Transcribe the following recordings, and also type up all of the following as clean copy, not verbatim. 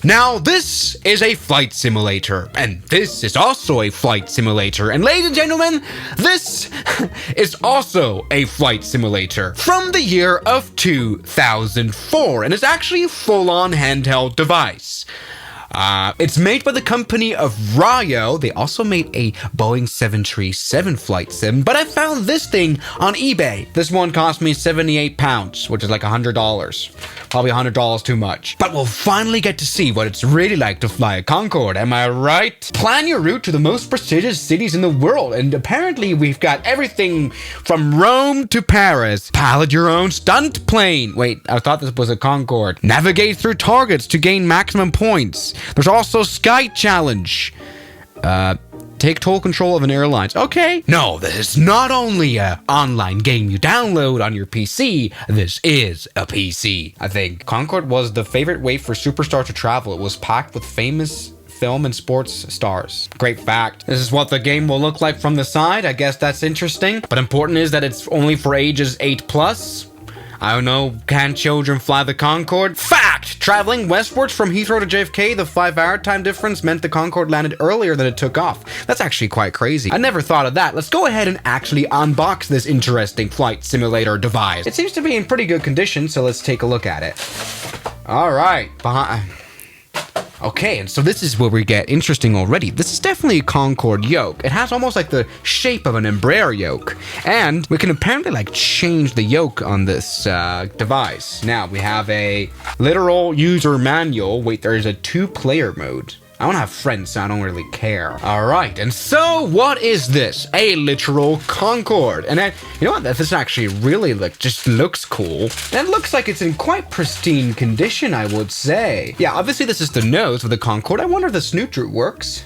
Now, this is a flight simulator, and this is also a flight simulator, and ladies and gentlemen, this is also a flight simulator from the year of 2004, and it's actually a full-on handheld device. It's made by the company of Rio. They also made a Boeing 737 flight sim, but I found this thing on eBay. This one cost me £78, which is like $100. Probably $100 too much. But we'll finally get to see what it's really like to fly a Concorde, am I right? Plan your route to the most prestigious cities in the world, and apparently we've got everything from Rome to Paris. Pilot your own stunt plane. Wait, I thought this was a Concorde. Navigate through targets to gain maximum points. There's also Sky Challenge. Take total control of an airline. Okay. No, this is not only an online game you download on your PC. This is a PC. I think Concorde was the favorite way for superstars to travel. It was packed with famous film and sports stars. Great fact. This is what the game will look like from the side. I guess that's interesting. But important is that it's only for ages 8+. I don't know, can children fly the Concorde? Fact! Traveling westwards from Heathrow to JFK, the 5-hour time difference meant the Concorde landed earlier than it took off. That's actually quite crazy. I never thought of that. Let's go ahead and actually unbox this interesting flight simulator device. It seems to be in pretty good condition, so let's take a look at it. All right, okay, and so this is where we get interesting already. This is definitely a Concorde yoke. It has almost like the shape of an Embraer yoke. And we can apparently like change the yoke on this device. Now we have a literal user manual. Wait, there's a 2-player mode. I don't have friends, so I don't really care. All right, and so what is this? A literal Concorde. And then, you know what? This actually really just looks cool. And it looks like it's in quite pristine condition, I would say. Yeah, obviously this is the nose of the Concorde. I wonder if the snoot droop works.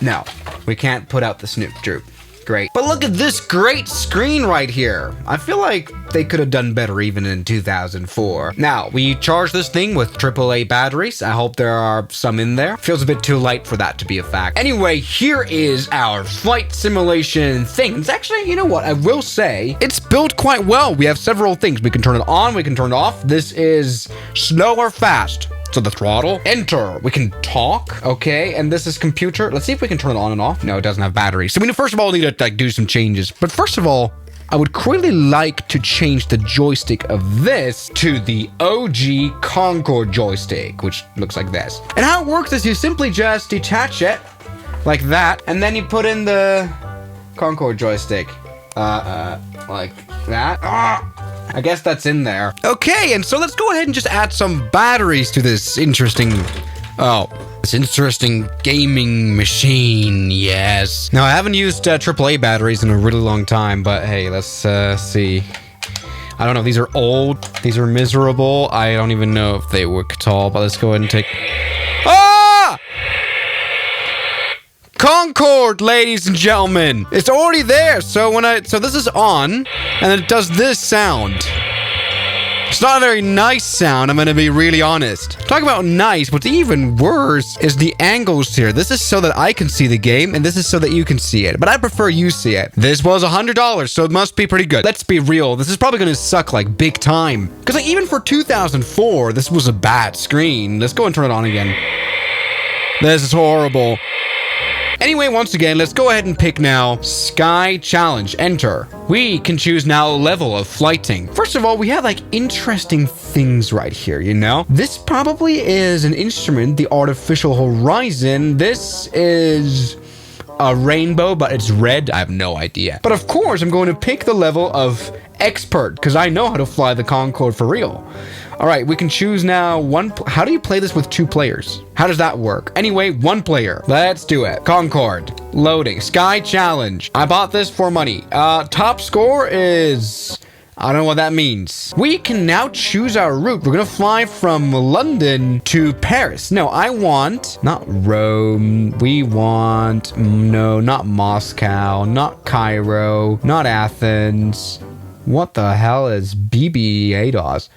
No, we can't put out the snoot droop. Great. But look at this great screen right here. I feel like they could have done better even in 2004. Now, we charge this thing with AAA batteries. I hope there are some in there. Feels a bit too light for that to be a fact. Anyway, here is our flight simulation thing. It's actually, you know what, I will say, it's built quite well. We have several things. We can turn it on, we can turn it off. This is slow or fast. So the throttle, enter, we can talk, okay, and this is computer. Let's see if we can turn it on and off. No, it doesn't have batteries. So we first of all need to like do some changes. But first of all, I would really like to change the joystick of this to the OG Concorde joystick, which looks like this. And how it works is you simply just detach it like that, and then you put in the Concorde joystick. Like that. I guess that's in there. Okay, and so let's go ahead and just add some batteries to this interesting gaming machine. Yes. Now, I haven't used AAA batteries in a really long time, but hey, let's see. I don't know. These are old. These are miserable. I don't even know if they work at all, but let's go ahead and take... Ah! Concorde, ladies and gentlemen. It's already there. So this is on, and then it does this sound. It's not a very nice sound, I'm gonna be really honest. Talk about nice, what's even worse is the angles here. This is so that I can see the game, and this is so that you can see it. But I prefer you see it. This was $100, so it must be pretty good. Let's be real, this is probably gonna suck like big time. Because like even for 2004, this was a bad screen. Let's go and turn it on again. This is horrible. Anyway, once again, let's go ahead and pick now Sky Challenge. Enter. We can choose now a level of flighting. First of all, we have like interesting things right here, you know? This probably is an instrument, the artificial horizon. This is a rainbow, but it's red. I have no idea. But of course, I'm going to pick the level of expert because I know how to fly the Concorde for real. All right, we can choose now how do you play this with 2 players? How does that work? Anyway, 1 player. Let's do it. Concorde. Loading. Sky Challenge. I bought this for money. Top score is... I don't know what that means. We can now choose our route. We're gonna fly from London to Paris. No, I want... not Rome. We want... no, not Moscow. Not Cairo. Not Athens. What the hell is BB-8?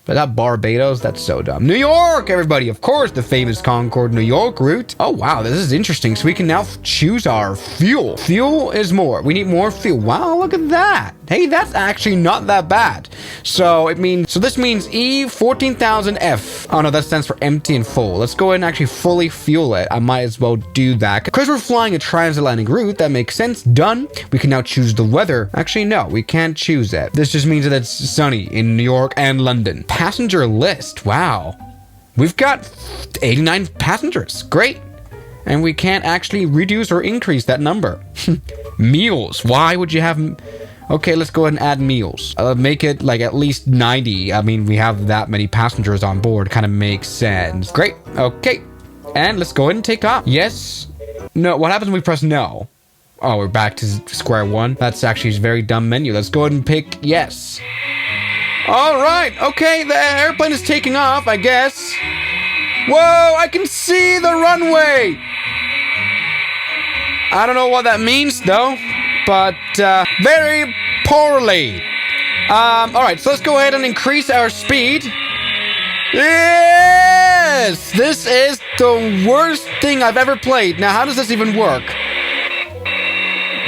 But that Barbados, that's so dumb. New York, everybody. Of course, the famous Concorde, New York route. Oh, wow. This is interesting. So we can now choose our fuel. Fuel is more. We need more fuel. Wow, look at that. Hey, that's actually not that bad. So this means E14000F. Oh no, that stands for empty and full. Let's go ahead and actually fully fuel it. I might as well do that. Because we're flying a transatlantic route, that makes sense. Done. We can now choose the weather. Actually, no, we can't choose it. This just means that it's sunny in New York and London. Passenger list. Wow. We've got 89 passengers. Great. And we can't actually reduce or increase that number. Meals. Why would you have... Okay, let's go ahead and add meals. Make it like at least 90. I mean, we have that many passengers on board. Kind of makes sense. Great. Okay. And let's go ahead and take off. Yes. No. What happens when we press no? Oh, we're back to square one. That's actually a very dumb menu. Let's go ahead and pick yes. All right. Okay, the airplane is taking off, I guess. Whoa, I can see the runway. I don't know what that means, though. But very poorly. All right, so let's go ahead and increase our speed. Yes! This is the worst thing I've ever played. Now, how does this even work?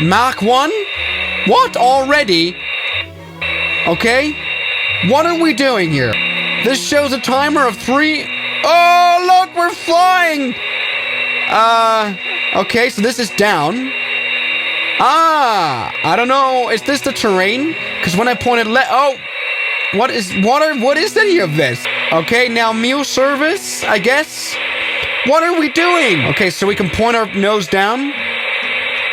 Mach 1? What? Already? Okay. What are we doing here? This shows a timer of 3. Oh, look, we're flying. Okay, so this is down. I don't know. Is this the terrain? Because when I pointed what is any of this? Okay, now meal service, I guess. What are we doing? Okay, so we can point our nose down.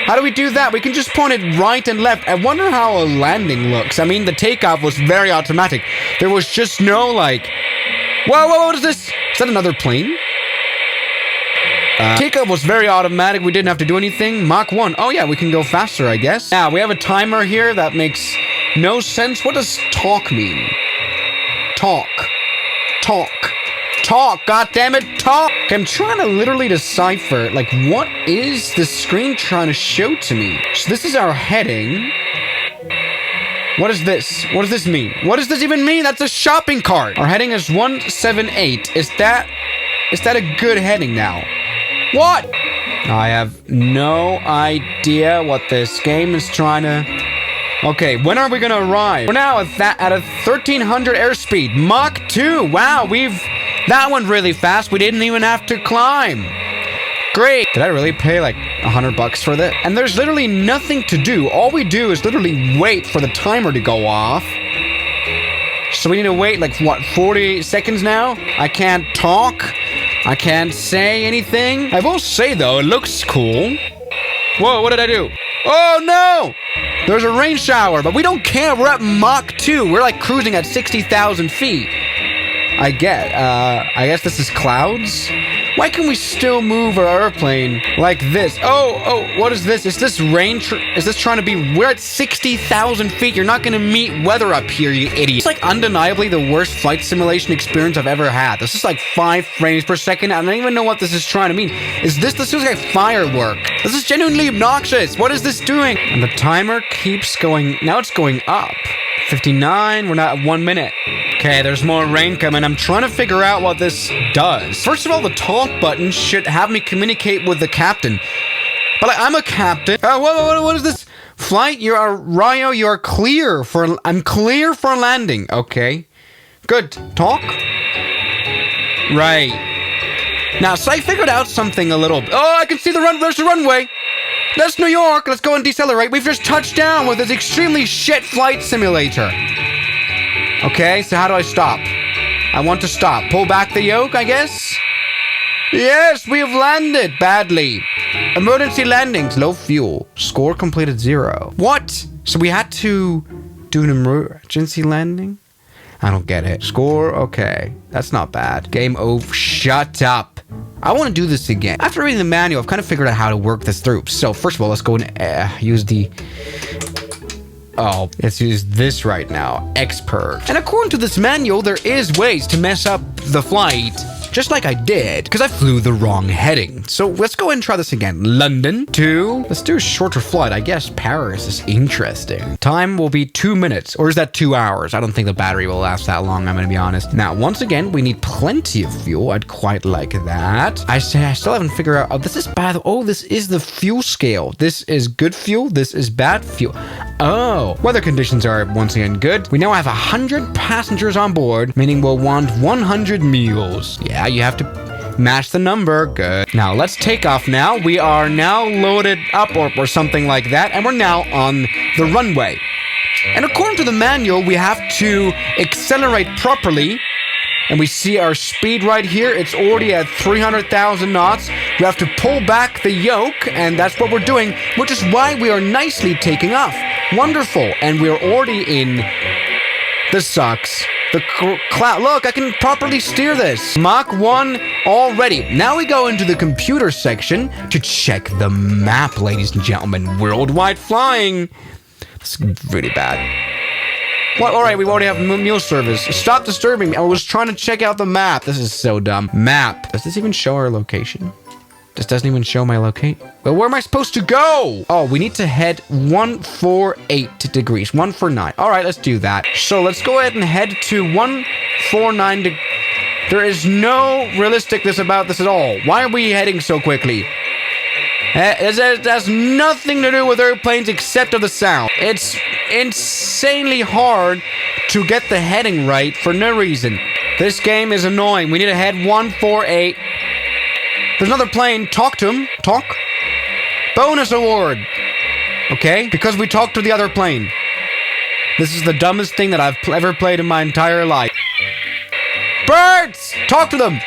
How do we do that? We can just point it right and left. I wonder how a landing looks. I mean, the takeoff was very automatic. There was just no like... Whoa, what is this? Is that another plane? Takeoff was very automatic. We didn't have to do anything. Mach 1. Oh, yeah, we can go faster, I guess. Now, we have a timer here that makes no sense. What does talk mean? Talk. Talk. Talk. God damn it. Talk. Okay, I'm trying to literally decipher, like, what is the screen trying to show to me? So this is our heading. What is this? What does this mean? What does this even mean? That's a shopping cart. Our heading is 178. Is that a good heading now? What? I have no idea what this game is trying to... Okay, when are we gonna arrive? We're now at a 1300 airspeed. Mach 2. Wow, that went really fast. We didn't even have to climb. Great. Did I really pay like $100 for this? And there's literally nothing to do. All we do is literally wait for the timer to go off. So we need to wait like, what, 40 seconds now? I can't talk. I can't say anything. I will say, though, it looks cool. Whoa, what did I do? Oh, no! There's a rain shower, but we don't care. We're at Mach 2. We're, like, cruising at 60,000 feet. I guess this is clouds? Why can we still move our airplane like this? Oh, what is this? Is this rain? Is this trying to be... We're at 60,000 feet. You're not going to meet weather up here, you idiot. It's like undeniably the worst flight simulation experience I've ever had. This is like 5 frames per second. I don't even know what this is trying to mean. This feels like firework. This is genuinely obnoxious. What is this doing? And the timer keeps going... Now it's going up. 59. We're not at 1 minute. Okay, there's more rain coming. I'm trying to figure out what this does. First of all, the talk button should have me communicate with the captain. But like, I'm a captain. What is this? Flight, Rio, you're clear for... I'm clear for landing. Okay. Good. Talk? Right. Now, so I figured out something a little... Oh, I can see there's the runway. That's New York. Let's go and decelerate. We've just touched down with this extremely shit flight simulator. Okay, so how do I stop? I want to stop. Pull back the yoke, I guess? Yes, we have landed badly. Emergency landings, low fuel. Score completed 0. What? So we had to do an emergency landing? I don't get it. Score, okay. That's not bad. Game over. Shut up. I want to do this again. After reading the manual, I've kind of figured out how to work this through. So first of all, let's go and use the... Oh, let's use this right now. Expert. And according to this manual, there is ways to mess up the flight just like I did, because I flew the wrong heading. So let's go ahead and try this again. London to, let's do a shorter flight. I guess Paris is interesting. Time will be 2 minutes, or is that 2 hours? I don't think the battery will last that long, I'm gonna be honest. Now, once again, we need plenty of fuel. I'd quite like that. I still haven't figured out, oh, this is bad. Oh, this is the fuel scale. This is good fuel. This is bad fuel. Oh, weather conditions are once again good. We now have 100 passengers on board, meaning we'll want 100 meals. Yeah, you have to match the number. Good. Now let's take off now. We are now loaded up or something like that, and we're now on the runway. And according to the manual, we have to accelerate properly. And we see our speed right here. It's already at 300,000 knots. We have to pull back the yoke, and that's what we're doing, which is why we are nicely taking off. Wonderful. And we're already in... This sucks. The cloud. Look, I can properly steer this. Mach 1 already. Now we go into the computer section to check the map, ladies and gentlemen. Worldwide flying. This is really bad. What? All right, we already have meal service. Stop disturbing me. I was trying to check out the map. This is so dumb. Map. Does this even show our location? This doesn't even show my location. Well, where am I supposed to go? Oh, we need to head 148 degrees. 149. All right, let's do that. So let's go ahead and head to 149 degrees. There is no realisticness about this at all. Why are we heading so quickly? It has nothing to do with airplanes except of the sound. It's insanely hard to get the heading right for no reason. This game is annoying. We need to head 148. There's another plane. Talk to him. Talk. Bonus award. Okay? Because we talked to the other plane. This is the dumbest thing that I've ever played in my entire life. Birds! Talk to them.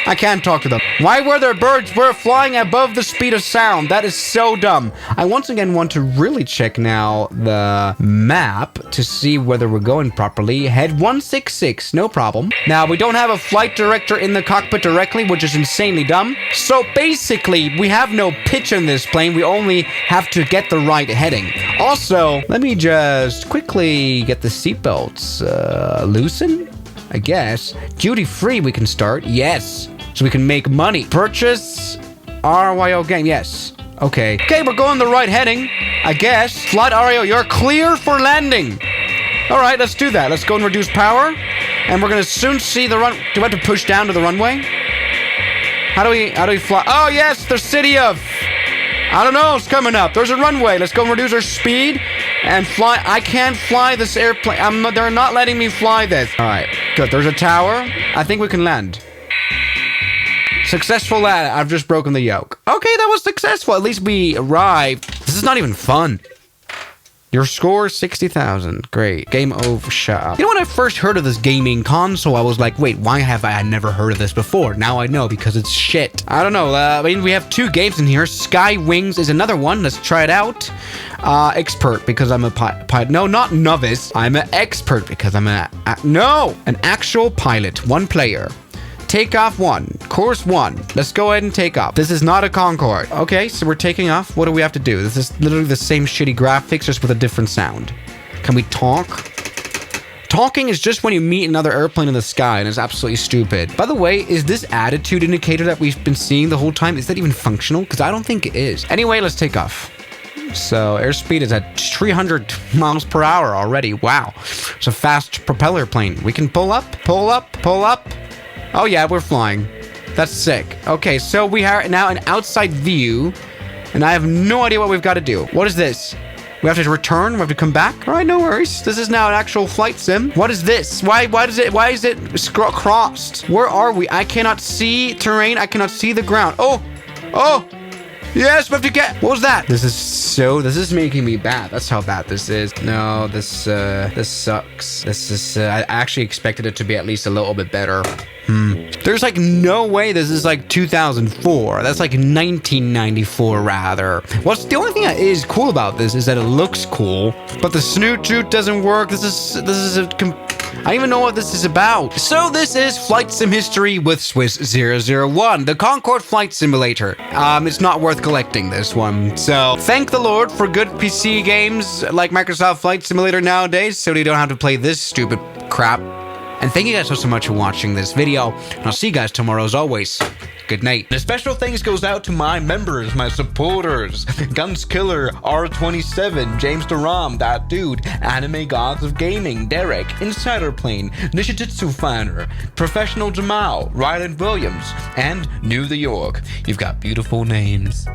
I can't talk to them. Why were there birds? We're flying above the speed of sound. That is so dumb. I once again want to really check now the map to see whether we're going properly. Head 166, no problem. Now, we don't have a flight director in the cockpit directly, which is insanely dumb. So basically, we have no pitch in this plane. We only have to get the right heading. Also, let me just quickly get the seatbelts loosened. I guess. Duty free we can start. Yes. So we can make money. Purchase RYO game. Yes. Okay. Okay, we're going the right heading. I guess. Flight RYO, you're clear for landing. All right, let's do that. Let's go and reduce power. And we're going to soon see the run. Do I have to push down to the runway? How do we fly? Oh, yes, the city of... I don't know. It's coming up. There's a runway. Let's go and reduce our speed and fly. I can't fly this airplane. They're not letting me fly this. All right. Good. There's a tower. I think we can land. Successful land. I've just broken the yoke. Okay, that was successful. At least we arrived. This is not even fun. Your score, 60,000. Great. Game over. Shut up. You know, when I first heard of this gaming console, I was like, wait, why have I never heard of this before? Now I know, because it's shit. I don't know. I mean, we have 2 games in here. Sky Wings is another one. Let's try it out. Expert, because I'm a pilot. No, not novice. I'm an expert, because I'm an actual pilot. 1 player. Takeoff 1. Course 1. Let's go ahead and take off. This is not a Concorde. Okay, so we're taking off. What do we have to do? This is literally the same shitty graphics, just with a different sound. Can we talk? Talking is just when you meet another airplane in the sky, and it's absolutely stupid. By the way, is this attitude indicator that we've been seeing the whole time, is that even functional? Because I don't think it is. Anyway, let's take off. So airspeed is at 300 miles per hour already. Wow. It's a fast propeller plane. We can pull up, pull up, pull up. Oh yeah, we're flying. That's sick. Okay, so we are now an outside view, and I have no idea what we've got to do. What is this? We have to return? We have to come back? All right, no worries. This is now an actual flight sim. What is this? Why is it crossed? Where are we? I cannot see terrain. I cannot see the ground. Oh! Yes, we have to get... What was that? This is making me bad. That's how bad this is. No, this sucks. I actually expected it to be at least a little bit better. There's like no way this is like 2004. That's like 1994 rather. What's the only thing that is cool about this is that it looks cool, but the snoot joot doesn't work. This is I don't even know what this is about. So this is Flight Sim History with Swiss 001, the Concorde Flight Simulator. It's not worth collecting, this one. So thank the Lord for good PC games like Microsoft Flight Simulator nowadays, so you don't have to play this stupid crap. And thank you guys so much for watching this video, and I'll see you guys tomorrow as always. Good night. And a special thanks goes out to my members, my supporters, Guns Killer, R27, James Duram, That Dude, Anime Gods of Gaming, Derek, Insider Plane, Nishijitsu Fanner, Professional Jamal, Ryland Williams, and New the York. You've got beautiful names.